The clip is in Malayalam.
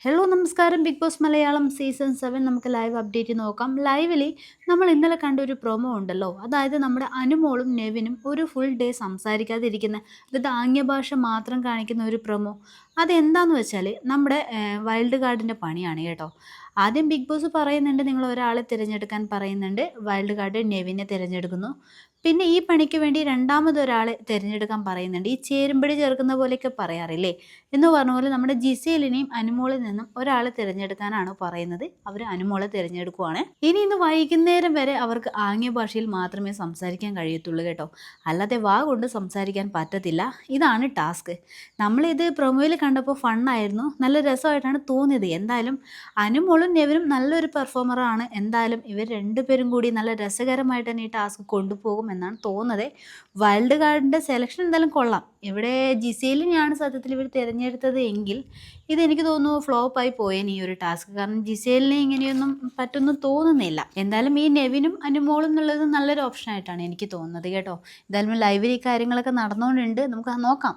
ഹലോ നമസ്കാരം. ബിഗ് ബോസ് മലയാളം സീസൺ 7 നമുക്ക് ലൈവ് അപ്ഡേറ്റ് നോക്കാം. ലൈവിൽ നമ്മൾ ഇന്നലെ കണ്ട ഒരു പ്രൊമോ ഉണ്ടല്ലോ, അതായത് നമ്മുടെ അനുമോളും നെവിനും ഒരു ഫുൾ ഡേ സംസാരിക്കാതിരിക്കുന്ന, എന്നിട്ട് ആംഗ്യഭാഷ മാത്രം കാണിക്കുന്ന ഒരു പ്രൊമോ. അതെന്താന്ന് വെച്ചാൽ നമ്മുടെ വൈൽഡ് കാർഡിൻ്റെ പണിയാണ് കേട്ടോ. ആദ്യം ബിഗ് ബോസ് പറയുന്നുണ്ട്, നിങ്ങൾ ഒരാളെ തിരഞ്ഞെടുക്കാൻ പറയുന്നുണ്ട്. വൈൽഡ് കാർഡ് നെവിനെ തിരഞ്ഞെടുക്കുന്നു. പിന്നെ ഈ പണിക്ക് വേണ്ടി രണ്ടാമതൊരാളെ തിരഞ്ഞെടുക്കാൻ പറയുന്നുണ്ട്. ഈ ചേരുമ്പടി ചേർക്കുന്ന പോലെയൊക്കെ പറയാറില്ലേ എന്ന് പറഞ്ഞ പോലെ നമ്മുടെ ജിസേലിനെയും അനുമോളിൽ നിന്നും ഒരാളെ തിരഞ്ഞെടുക്കാനാണ് പറയുന്നത്. അവർ അനുമോളെ തിരഞ്ഞെടുക്കുവാണ്. ഇന്ന് വൈകുന്നേരം വരെ അവർക്ക് ആംഗ്യ ഭാഷയിൽ മാത്രമേ സംസാരിക്കാൻ കഴിയത്തുള്ളൂ കേട്ടോ, അല്ലാതെ വാ കൊണ്ട് സംസാരിക്കാൻ പറ്റത്തില്ല. ഇതാണ് ടാസ്ക്. നമ്മളിത് പ്രൊമോയിൽ കണ്ടപ്പോൾ ഫണ്ണായിരുന്നു, നല്ല രസമായിട്ടാണ് തോന്നിയത്. എന്തായാലും അനുമോളും നെവിനും നല്ലൊരു പെർഫോമറാണ്. എന്തായാലും ഇവർ രണ്ടുപേരും കൂടി നല്ല രസകരമായിട്ട് തന്നെ ഈ ടാസ്ക് കൊണ്ടുപോകും എന്നാണ് തോന്നുന്നത്. വൈൽഡ് കാർഡിൻ്റെ സെലക്ഷൻ എന്തായാലും കൊള്ളാം. ഇവിടെ ജിസേലിനെയാണ് സത്യത്തിൽ ഇവർ തിരഞ്ഞെടുത്തത് എങ്കിൽ ഇതെനിക്ക് തോന്നുന്നു ഫ്ലോപ്പായി പോയേനെ ഈ ഒരു ടാസ്ക്. കാരണം ജിസേലിനെ ഇങ്ങനെയൊന്നും പറ്റുമെന്ന് തോന്നുന്നില്ല. എന്തായാലും ഈ നെവിനും അനുമോളും എന്നുള്ളത് നല്ലൊരു ഓപ്ഷനായിട്ടാണ് എനിക്ക് തോന്നുന്നത് കേട്ടോ. എന്തായാലും ലൈവിൽ ഈ കാര്യങ്ങളൊക്കെ നടന്നുകൊണ്ടുണ്ട്, നമുക്ക് നോക്കാം.